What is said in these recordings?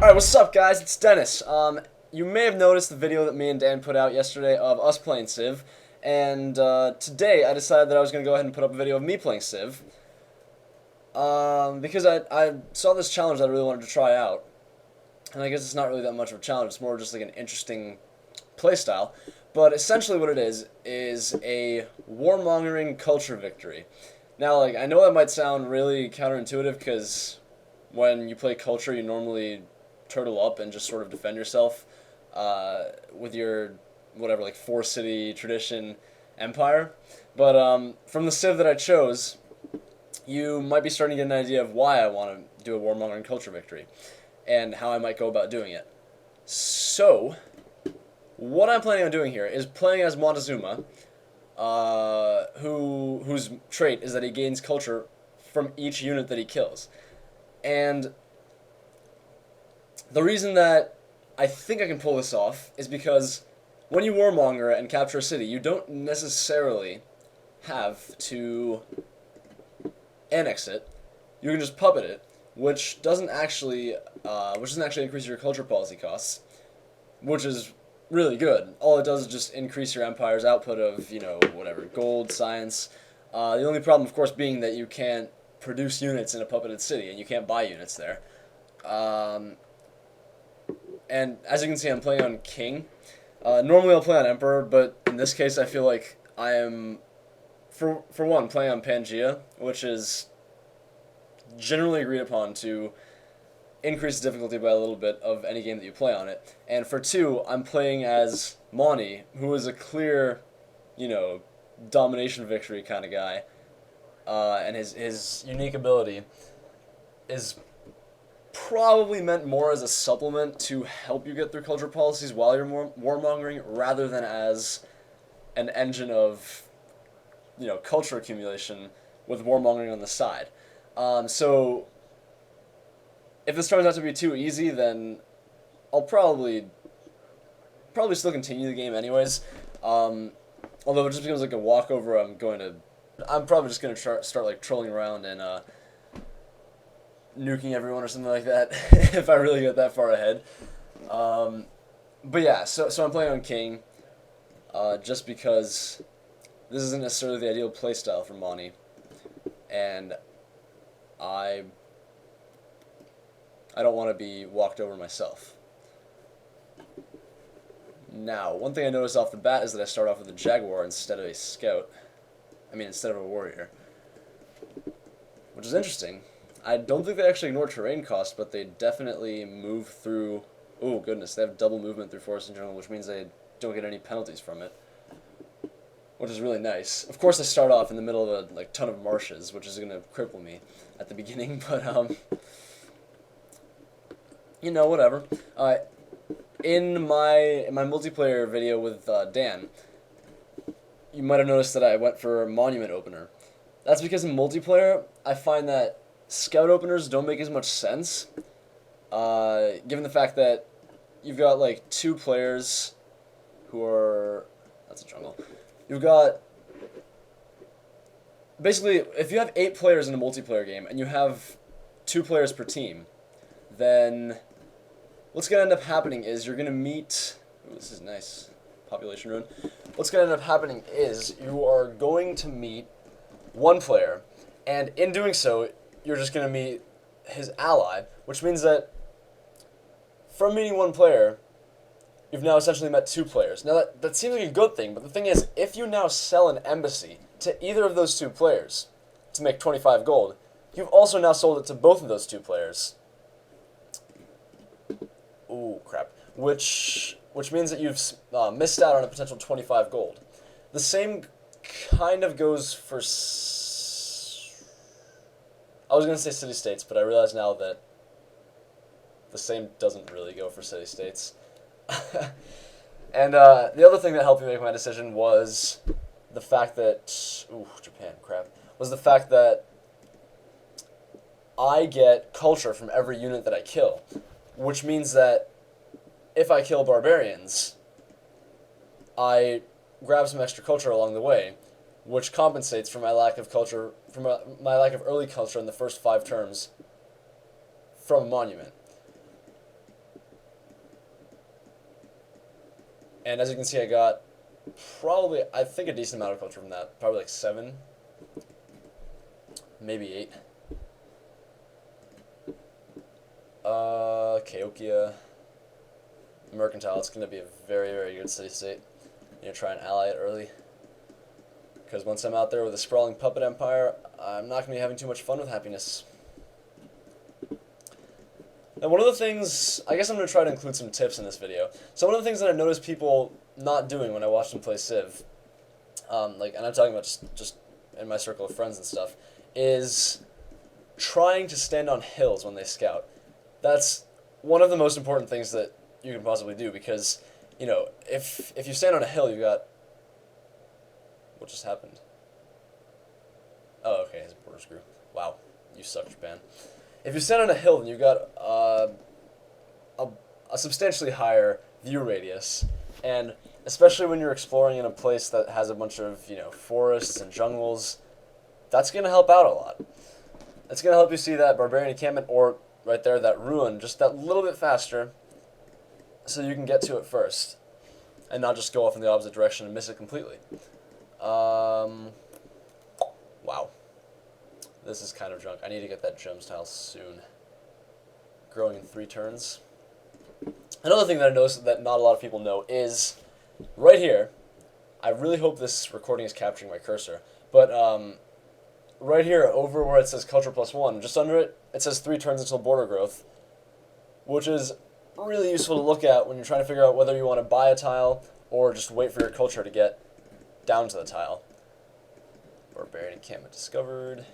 Alright, what's up guys? It's Dennis. You may have noticed the video that me and Dan put out yesterday of us playing Civ, and today I decided that I was going to go ahead and put up a video of me playing Civ, because I saw this challenge that I really wanted to try out, and I guess it's not really that much of a challenge, it's more just like an interesting playstyle, but essentially what it is a warmongering culture victory. Now, like, I know that might sound really counterintuitive, because when you play culture, you normally turtle up and just sort of defend yourself with your whatever, like, four city tradition empire. But from the Civ that I chose, you might be starting to get an idea of why I want to do a warmongering culture victory and how I might go about doing it. So, what I'm planning on doing here is playing as Montezuma, whose trait is that he gains culture from each unit that he kills. And the reason that I think I can pull this off is because when you warmonger and capture a city, you don't necessarily have to annex it. You can just puppet it, which doesn't actually increase your culture policy costs, which is really good. All it does is just increase your empire's output of, whatever, gold, science. The only problem, of course, being that you can't produce units in a puppeted city, and you can't buy units there. And as you can see, I'm playing on King. Normally I'll play on Emperor, but in this case I feel like I am, for one, playing on Pangea, which is generally agreed upon to increase the difficulty by a little bit of any game that you play on it. And for two, I'm playing as Monty, who is a clear, domination victory kind of guy. And his unique ability is probably meant more as a supplement to help you get through culture policies while you're warmongering, rather than as an engine of, culture accumulation with warmongering on the side. So if this turns out to be too easy, then I'll probably still continue the game anyways. Although if it just becomes like a walkover, I'm probably just gonna start like trolling around and nuking everyone or something like that if I really get that far ahead. But yeah, so I'm playing on King, just because this isn't necessarily the ideal playstyle for Monty, and I don't want to be walked over myself. Now, one thing I noticed off the bat is that I start off with a Jaguar instead of a Scout. Instead of a Warrior, which is interesting. I don't think they actually ignore terrain costs, but they definitely move through... Oh, goodness, they have double movement through Forest and Jungle, which means they don't get any penalties from it, which is really nice. Of course, I start off in the middle of a ton of marshes, which is going to cripple me at the beginning, but, whatever. In my multiplayer video with Dan, you might have noticed that I went for Monument Opener. That's because in multiplayer, I find that Scout openers don't make as much sense, given the fact that you've got, like, two players who are... That's a jungle. You've got... Basically, if you have 8 players in a multiplayer game, and you have 2 players per team, then what's going to end up happening is you're going to meet... Ooh, this is nice. Population ruin. What's going to end up happening is you are going to meet one player, and in doing so, you're just going to meet his ally, which means that from meeting one player, you've now essentially met 2 players. Now, that seems like a good thing, but the thing is, if you now sell an embassy to either of those 2 players to make 25 gold, you've also now sold it to both of those 2 players. Ooh, crap. Which means that you've missed out on a potential 25 gold. The same kind of goes for... I was going to say city-states, but I realize now that the same doesn't really go for city-states. And the other thing that helped me make my decision was the fact that... Ooh, Japan, crap. Was the fact that I get culture from every unit that I kill, which means that if I kill barbarians, I grab some extra culture along the way, which compensates for my lack of culture, my lack of early culture in the first 5 terms from a monument. And as you can see, I got probably, I think, a decent amount of culture from that. Probably like 7, maybe 8. Cahokia, Mercantile. It's going to be a very, very good city-state. You know, try and ally it early. Because once I'm out there with a sprawling puppet empire, I'm not going to be having too much fun with happiness. And one of the things, I guess I'm going to try to include some tips in this video. So one of the things that I noticed people not doing when I watched them play Civ, and I'm talking about just in my circle of friends and stuff, is trying to stand on hills when they scout. That's one of the most important things that you can possibly do, because, you know, if you stand on a hill, you've got... What just happened? Oh, okay, his borders grew. Wow, you suck, Japan. If you stand on a hill, then you've got a substantially higher view radius, and especially when you're exploring in a place that has a bunch of, you know, forests and jungles, that's going to help out a lot. It's going to help you see that barbarian encampment, or right there, that ruin, just that little bit faster, so you can get to it first, and not just go off in the opposite direction and miss it completely. Wow. This is kind of junk. I need to get that gems tile soon. Growing in 3 turns. Another thing that I noticed that not a lot of people know is right here. I really hope this recording is capturing my cursor. But right here, over where it says culture +1, just under it, it says 3 turns until border growth, which is really useful to look at when you're trying to figure out whether you want to buy a tile or just wait for your culture to get down to the tile. Barbarian encampment discovered.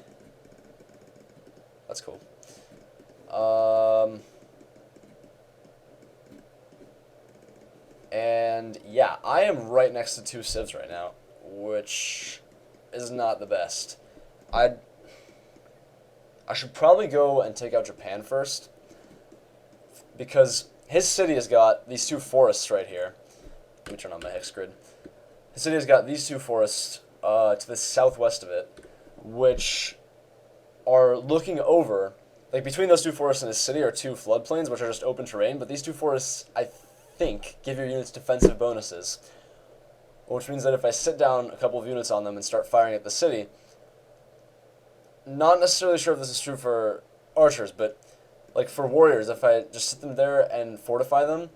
That's cool. And yeah, I am right next to 2 civs right now, which is not the best. I should probably go and take out Japan first, because his city has got these 2 forests right here. Let me turn on my hex grid. His city has got these 2 forests to the southwest of it, which are looking over, like between those 2 forests and his city are 2 floodplains, which are just open terrain, but these 2 forests, I think, give your units defensive bonuses, which means that if I sit down a couple of units on them and start firing at the city, not necessarily sure if this is true for archers, but like for warriors, if I just sit them there and fortify them,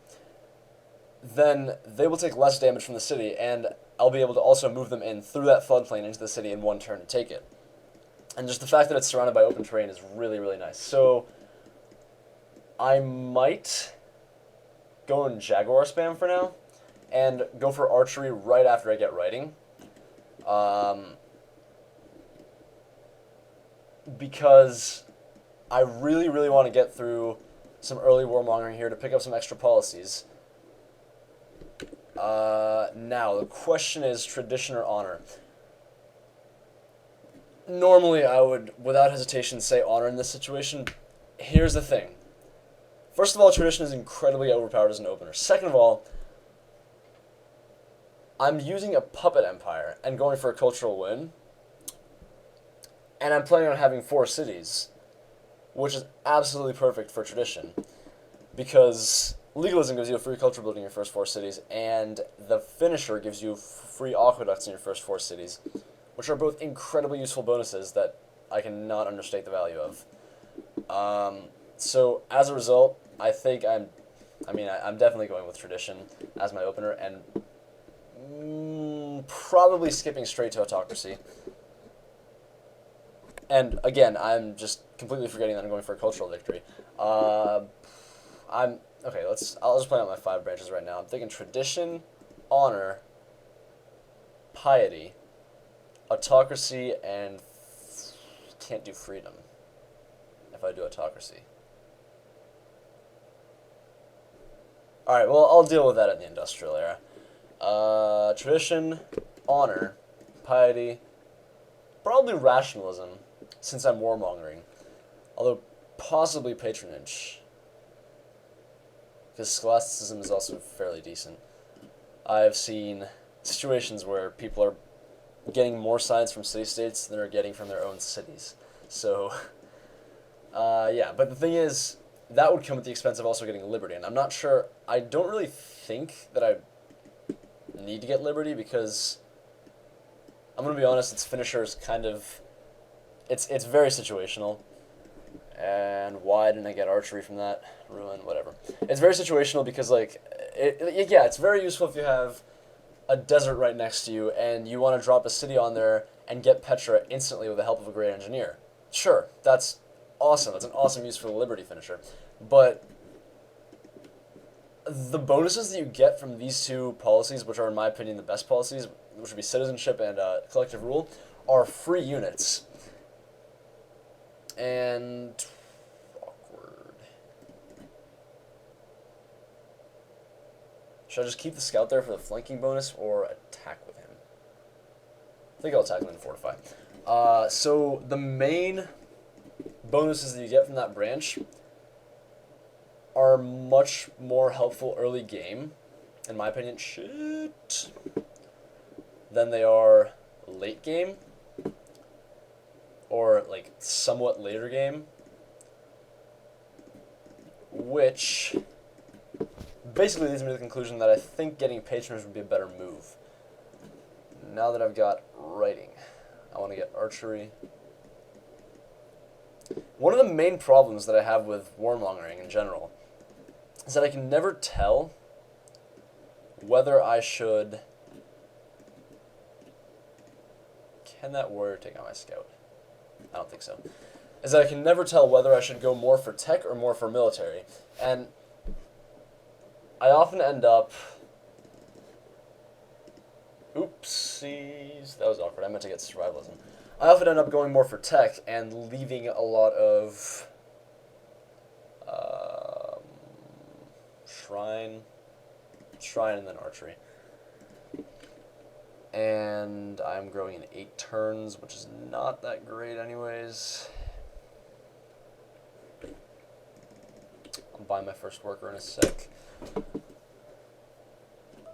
then they will take less damage from the city, and I'll be able to also move them in through that floodplain into the city in 1 turn and take it. And just the fact that it's surrounded by open terrain is really, really nice. So I might go in Jaguar spam for now and go for archery right after I get writing. Because I really, really want to get through some early warmongering here to pick up some extra policies. Now, the question is tradition or honor. Normally, I would, without hesitation, say honor in this situation. Here's the thing. First of all, tradition is incredibly overpowered as an opener. Second of all, I'm using a puppet empire and going for a cultural win. And I'm planning on having 4 cities, which is absolutely perfect for tradition, because legalism gives you a free culture building in your first 4 cities, and the finisher gives you free aqueducts in your first 4 cities, which are both incredibly useful bonuses that I cannot understate the value of. So as a result, I think I'm definitely going with tradition as my opener, and probably skipping straight to autocracy. And again, I'm just completely forgetting that I'm going for a cultural victory. I'll just plan out my 5 branches right now. I'm thinking tradition, honor, piety, autocracy, and can't do freedom if I do autocracy. Alright, well, I'll deal with that in the industrial era. Tradition, honor, piety, probably rationalism, since I'm warmongering. Although, possibly patronage, because scholasticism is also fairly decent. I've seen situations where people are getting more science from city-states than they're getting from their own cities. So, yeah, but the thing is, that would come at the expense of also getting liberty, and I'm not sure, I don't really think that I need to get Liberty because I'm gonna be honest, its finisher is kind of it's very situational. And why didn't I get archery from that? Ruin, whatever. It's very situational because like yeah, it's very useful if you have a desert right next to you and you want to drop a city on there and get Petra instantly with the help of a great engineer. Sure, that's awesome. That's an awesome use for the Liberty finisher. But the bonuses that you get from these two policies, which are in my opinion the best policies, which would be citizenship and collective rule, are free units. And awkward. Should I just keep the scout there for the flanking bonus or attack with him? I think I'll attack him and fortify. So the main bonuses that you get from that branch are much more helpful early game, in my opinion, than they are late game, or like somewhat later game, which basically leads me to the conclusion that I think getting patronage would be a better move. Now that I've got writing, I want to get archery. One of the main problems that I have with warmongering in general is that I can never tell whether I should... Can that warrior take out my scout? I don't think so. Is that I can never tell whether I should go more for tech or more for military. And I often end up... Oopsies. That was awkward. I meant to get survivalism. I often end up going more for tech and leaving a lot of... Shrine and then archery. And I'm growing in 8 turns, which is not that great anyways. I'll buy my first worker in a sec.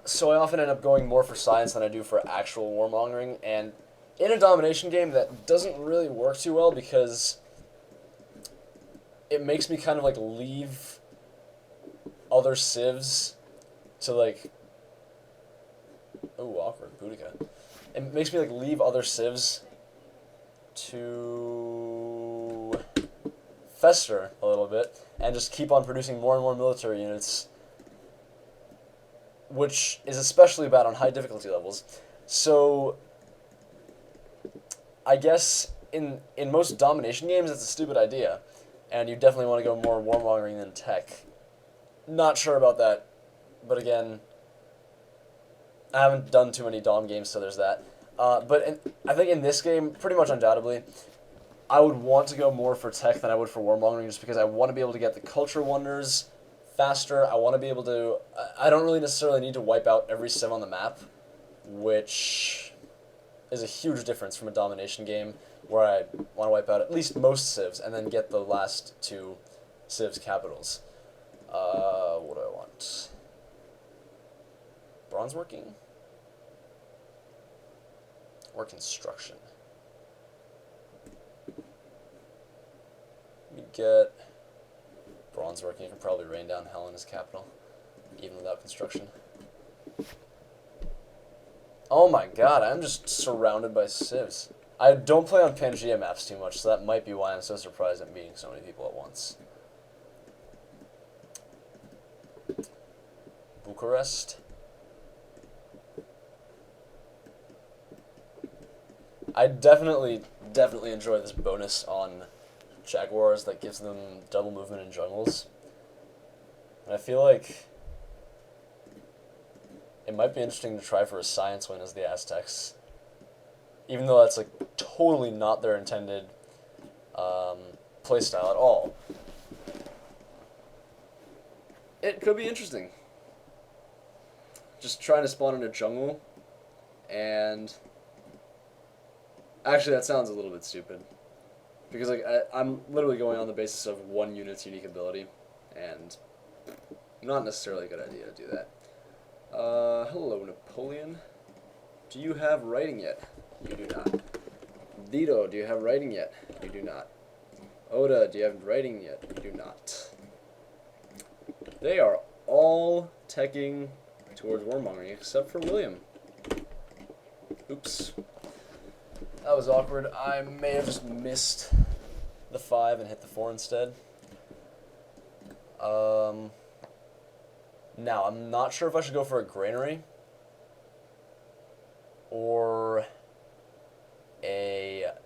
So I often end up going more for science than I do for actual warmongering, and in a domination game that doesn't really work too well because it makes me kind of like leave other civs to like... Oh, awkward. Boudica. It makes me like leave other civs to fester a little bit and just keep on producing more and more military units, which is especially bad on high difficulty levels. So I guess in most domination games it's a stupid idea, and you definitely want to go more warmongering than tech. Not sure about that, but again, I haven't done too many Dom games, so there's that. I think in this game, pretty much undoubtedly, I would want to go more for tech than I would for warmongering, just because I want to be able to get the culture wonders faster. I want to be able to... I don't really necessarily need to wipe out every civ on the map, which is a huge difference from a domination game, where I want to wipe out at least most civs, and then get the last 2 civs capitals. What do I want? Bronze working? Or construction? Let me get bronze working. I can probably rain down hell in his capital, even without construction. Oh my god, I'm just surrounded by civs. I don't play on Pangea maps too much, so that might be why I'm so surprised at meeting so many people at once. Bucharest. I definitely enjoy this bonus on Jaguars that gives them double movement in jungles. And I feel like it might be interesting to try for a science win as the Aztecs. Even though that's like totally not their intended playstyle at all. It could be interesting. Just trying to spawn in a jungle, and actually that sounds a little bit stupid, because like I'm literally going on the basis of one unit's unique ability, and not necessarily a good idea to do that. Hello Napoleon. Do you have writing yet? You do not. Dito, do you have writing yet? You do not. Oda, do you have writing yet? You do not. They are all teching towards warmongering, except for William. Oops. That was awkward. I may have just missed the 5 and hit the 4 instead. Now, I'm not sure if I should go for a granary or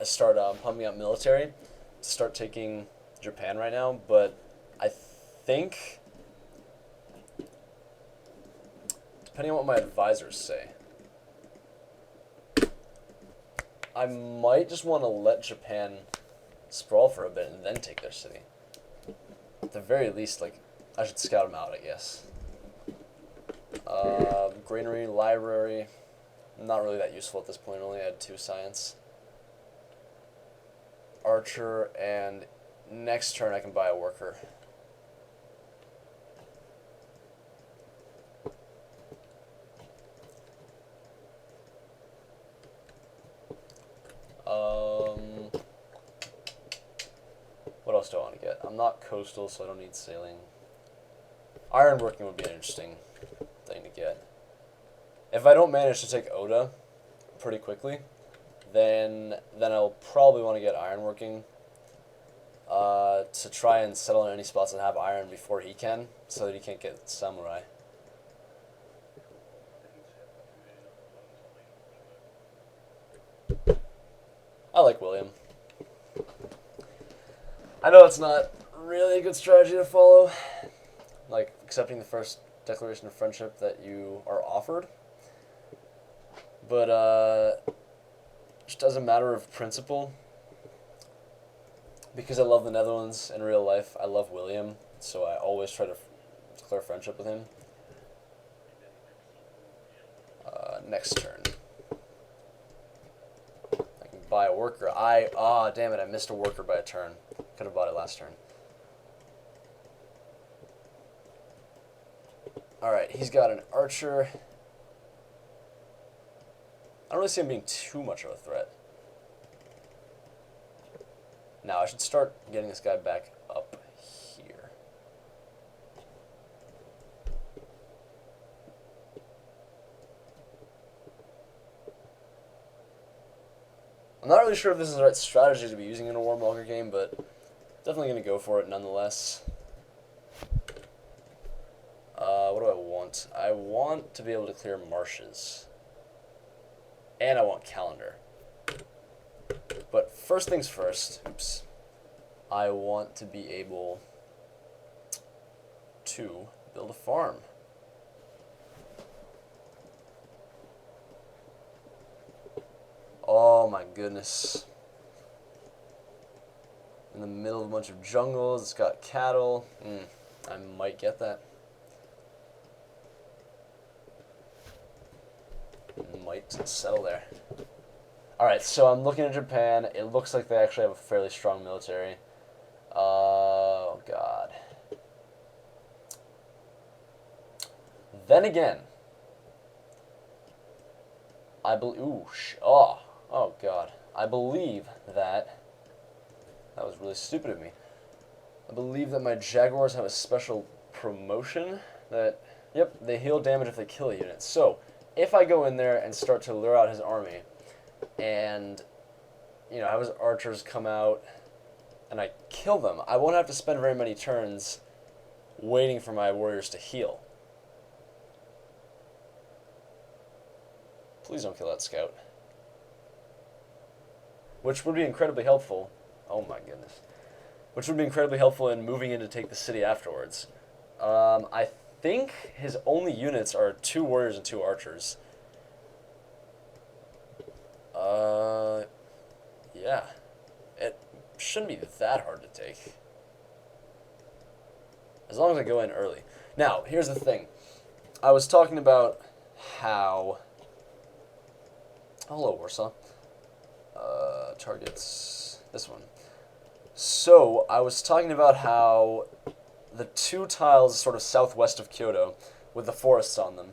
start pumping up military to start taking Japan right now, but I think, depending on what my advisors say, I might just want to let Japan sprawl for a bit and then take their city. At the very least, like, I should scout them out, I guess. Granary, library, not really that useful at this point, only had 2 science. Archer, and next turn I can buy a worker. What else do I want to get? I'm not coastal, so I don't need sailing. Ironworking would be an interesting thing to get. If I don't manage to take Oda pretty quickly, then I'll probably want to get ironworking to try and settle in any spots that have iron before he can, so that he can't get samurai. I like William. I know it's not really a good strategy to follow, like accepting the first declaration of friendship that you are offered, but just as a matter of principle, because I love the Netherlands in real life, I love William, so I always try to declare friendship with him. Next turn. I can buy a worker. Damn it, I missed a worker by a turn. Could have bought it last turn. Alright, he's got an archer. I don't really see him being too much of a threat. Now, I should start getting this guy back up here. I'm not really sure if this is the right strategy to be using in a warmonger game, but definitely going to go for it nonetheless. What do I want? I want to be able to clear marshes. And I want calendar. But first things first, I want to be able to build a farm. Oh my goodness. In the middle of a bunch of jungles, it's got cattle. I might get that. Might settle there. Alright, so I'm looking at Japan. It looks like they actually have a fairly strong military. Oh, God. Then again, I believe... Oh, God. I believe that... That was really stupid of me. I believe that my Jaguars have a special promotion that... Yep, they heal damage if they kill a unit. So, if I go in there and start to lure out his army, and, you know, have his archers come out, and I kill them, I won't have to spend very many turns waiting for my warriors to heal. Please don't kill that scout. Which would be incredibly helpful. Oh my goodness. Which would be incredibly helpful in moving in to take the city afterwards. I think his only units are 2 warriors and 2 archers. Yeah. It shouldn't be that hard to take. As long as I go in early. Now, here's the thing. I was talking about how... Hello, Warsaw. Targets... This one. So, I was talking about how the 2 tiles sort of southwest of Kyoto, with the forests on them,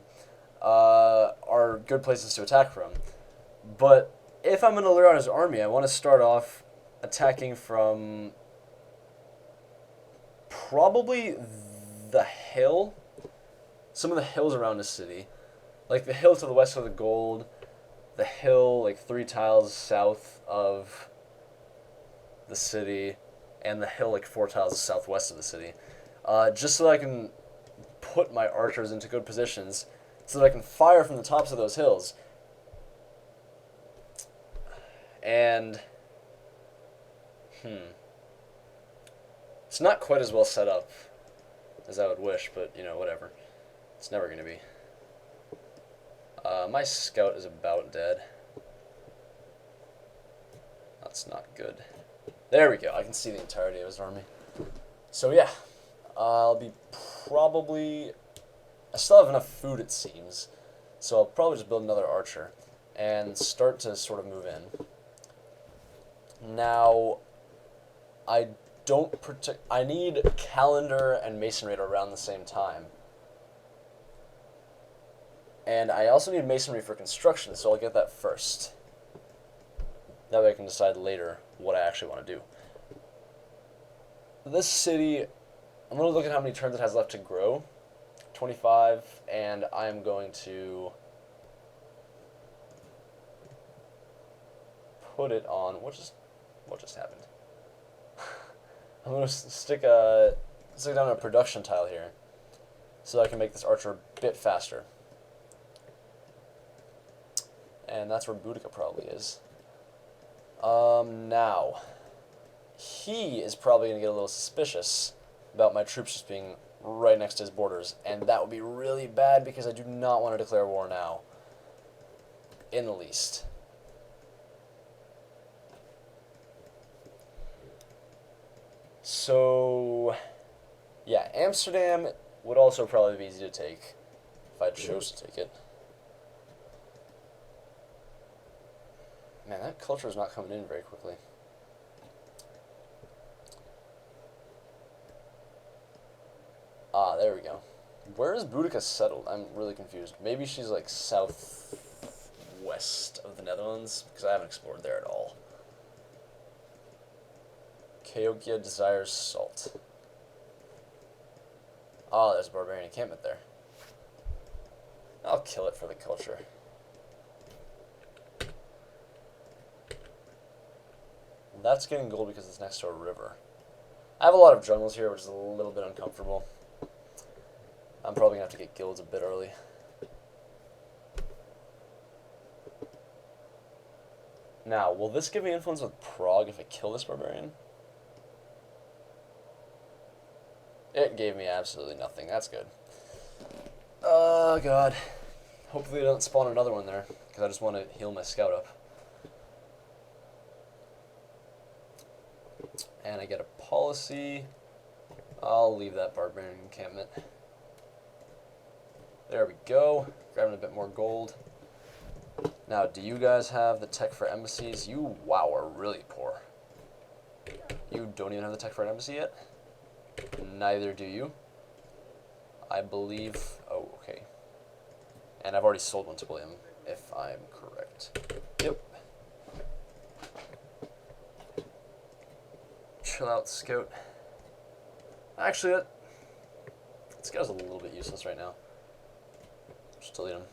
are good places to attack from. But if I'm going to lure out his army, I want to start off attacking from probably the hill. some of the hills around the city. Like the hill to the west of the gold, the hill like 3 tiles south of the city, and the hill like 4 tiles southwest of the city. Just so that I can put my archers into good positions so that I can fire from the tops of those hills. And, it's not quite as well set up as I would wish, but, you know, whatever. It's never going to be. My scout is about dead. That's not good. There we go. I can see the entirety of his army. So, yeah. I'll be probably... I still have enough food, it seems. So I'll probably just build another archer and start to sort of move in. Now, I need calendar and masonry around the same time. And I also need masonry for construction, so I'll get that first. That way I can decide later what I actually want to do. This city, I'm going to look at how many turns it has left to grow. 25, and I'm going to put it on... What just happened? I'm going to stick down a production tile here so I can make this archer a bit faster. And that's where Boudica probably is. Now, he is probably going to get a little suspicious about my troops just being right next to his borders, and that would be really bad because I do not want to declare war now, in the least. So, yeah, Amsterdam would also probably be easy to take if I chose to take it. Man, that culture is not coming in very quickly. Ah, there we go. Where is Boudica settled? I'm really confused. Maybe she's like southwest of the Netherlands, because I haven't explored there at all. Cahokia desires salt. Oh, there's a barbarian encampment there. I'll kill it for the culture. That's getting gold because it's next to a river. I have a lot of jungles here, which is a little bit uncomfortable. I'm probably going to have to get guilds a bit early. Now, will this give me influence with Prague if I kill this barbarian? It gave me absolutely nothing. That's good. Oh, God. Hopefully they don't spawn another one there, because I just want to heal my scout up. And I get a policy. I'll leave that barbarian encampment. There we go. Grabbing a bit more gold. Now, do you guys have the tech for embassies? You, wow, are really poor. You don't even have the tech for an embassy yet? Neither do you. I believe... Oh, okay. And I've already sold one to William, if I'm correct. Yep. Chill out, Scout. Actually, that Scout's a little bit useless right now. Just delete him.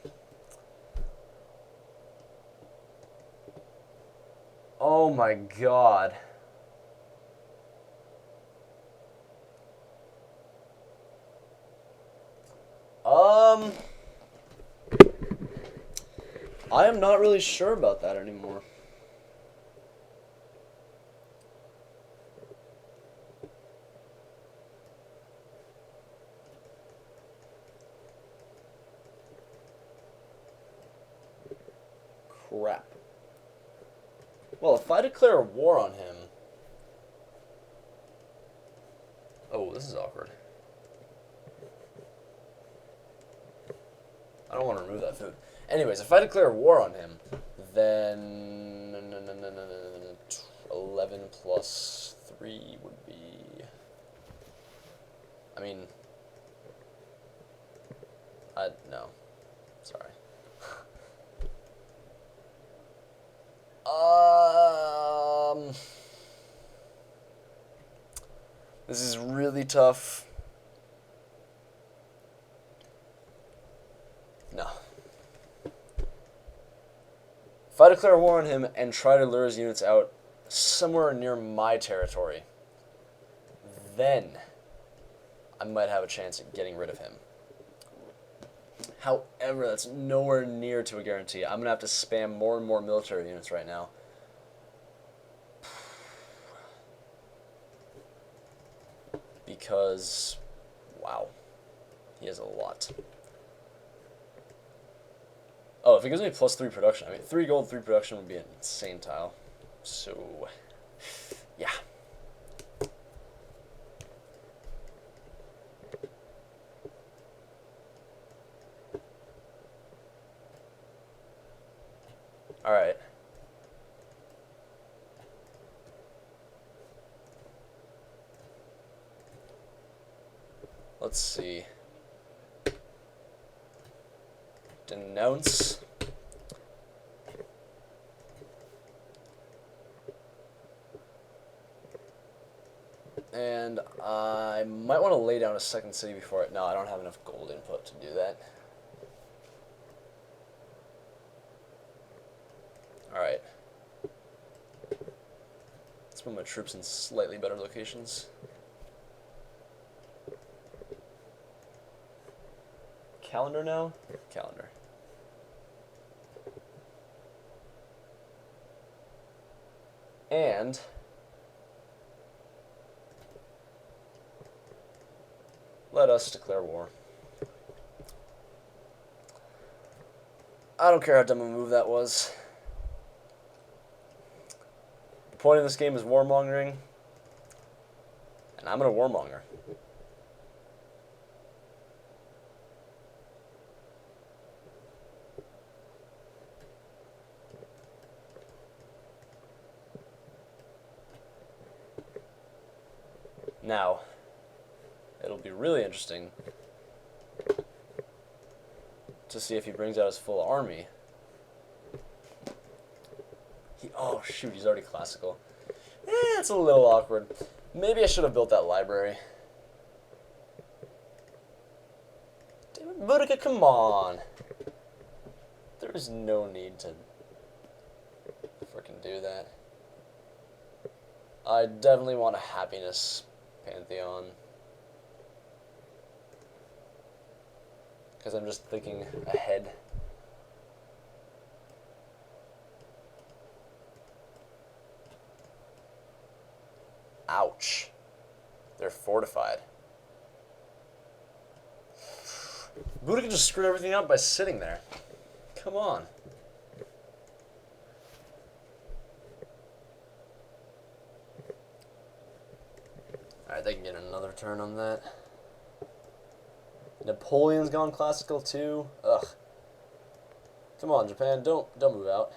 Oh my God. I am not really sure about that anymore. Crap. Well, if I declare war on him... Oh, this is awkward. I don't want to remove that food. Anyways, if I declare war on him, then 11 plus 3 would be... I mean... no. Sorry. This is really tough. I declare war on him and try to lure his units out somewhere near my territory, then I might have a chance at getting rid of him. However, that's nowhere near to a guarantee. I'm going to have to spam more and more military units right now. Because, wow, he has a lot. Oh, if it gives me +3 production, I mean, 3 gold, 3 production would be an insane tile. So, yeah. Alright. Let's see. Denounce. And I might want to lay down a second city before it. No, I don't have enough gold input to do that. Alright. Let's put my troops in slightly better locations. Calendar now? Calendar. And let us declare war. I don't care how dumb a move that was. The point of this game is warmongering, and I'm gonna warmonger. Now, it'll be really interesting to see if he brings out his full army. Oh shoot, he's already classical. It's a little awkward. Maybe I should have built that library. Damn it, Boudica, come on. There's no need to freaking do that. I definitely want a happiness pantheon. Because I'm just thinking ahead. Ouch. They're fortified. Boudica just screwed everything up by sitting there. Come on. Alright, they can get another turn on that. Napoleon's gone classical too. Ugh. Come on, Japan, don't move out.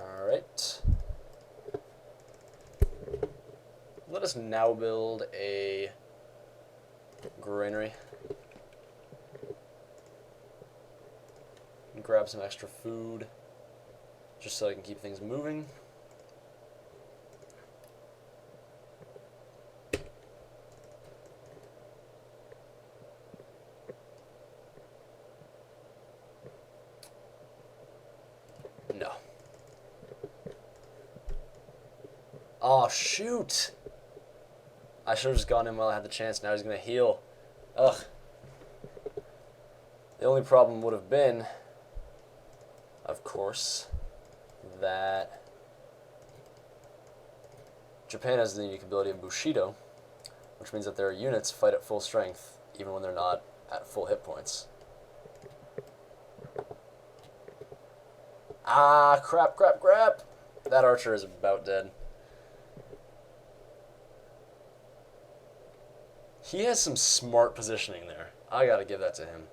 Alright. Let us now build a granary. And grab some extra food, just so I can keep things moving. No. Oh, shoot! I should have just gone in while I had the chance. Now he's going to heal. Ugh. The only problem would have been, of course, that Japan has the unique ability of Bushido, which means that their units fight at full strength, even when they're not at full hit points. Ah, crap, crap, crap! That archer is about dead. He has some smart positioning there. I gotta give that to him.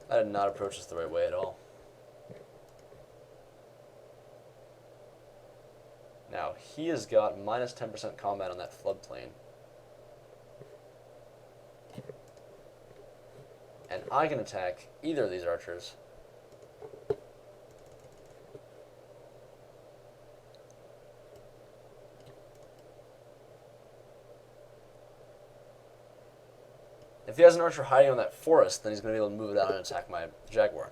I did not approach this the right way at all. Now, he has got minus 10% combat on that floodplain. And I can attack either of these archers. If he has an archer hiding on that forest, then he's going to be able to move it out and attack my jaguar.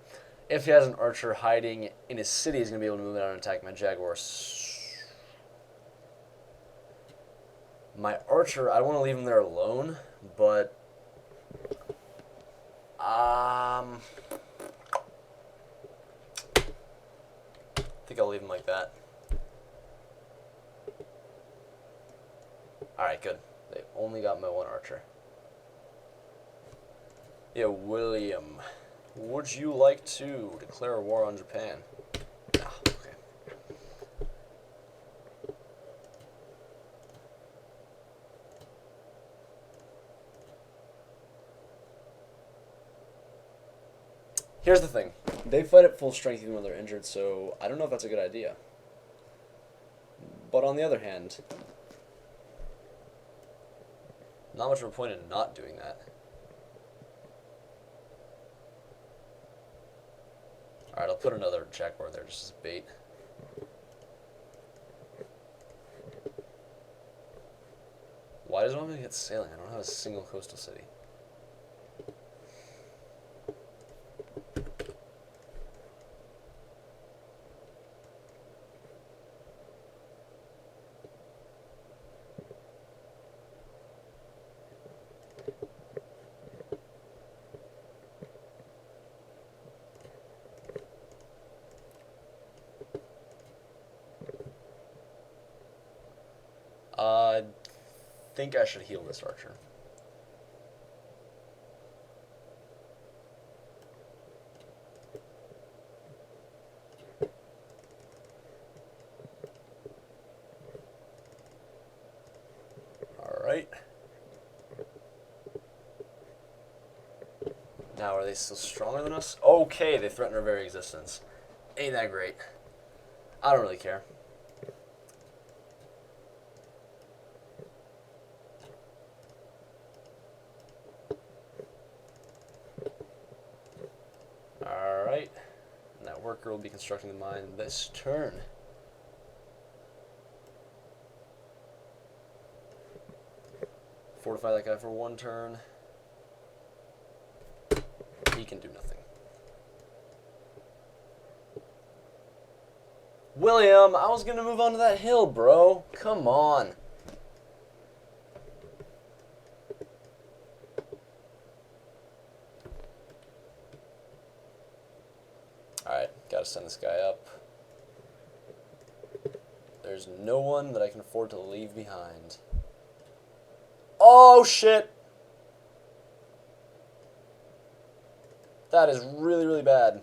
If he has an archer hiding in his city, he's going to be able to move it out and attack my jaguar. My archer, I don't want to leave him there alone, but I think I'll leave him like that. Alright, good. They only got my one archer. Yeah, William, would you like to declare a war on Japan? No, okay. Here's the thing. They fight at full strength even when they're injured, so I don't know if that's a good idea. But on the other hand, not much of a point in not doing that. Alright, I'll put another jaguar there just as bait. Why does it want me to get sailing? I don't have a single coastal city. I think I should heal this archer. Alright. Now, are they still stronger than us? Okay, they threaten our very existence. Ain't that great. I don't really care. Alright. And that worker will be constructing the mine this turn. Fortify that guy for one turn. He can do nothing. William, I was gonna move on to that hill, bro. Come on. Alright, gotta send this guy up. There's no one that I can afford to leave behind. Oh, shit! That is really, really bad.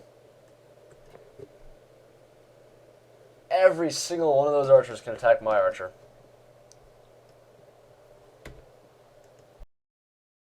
Every single one of those archers can attack my archer.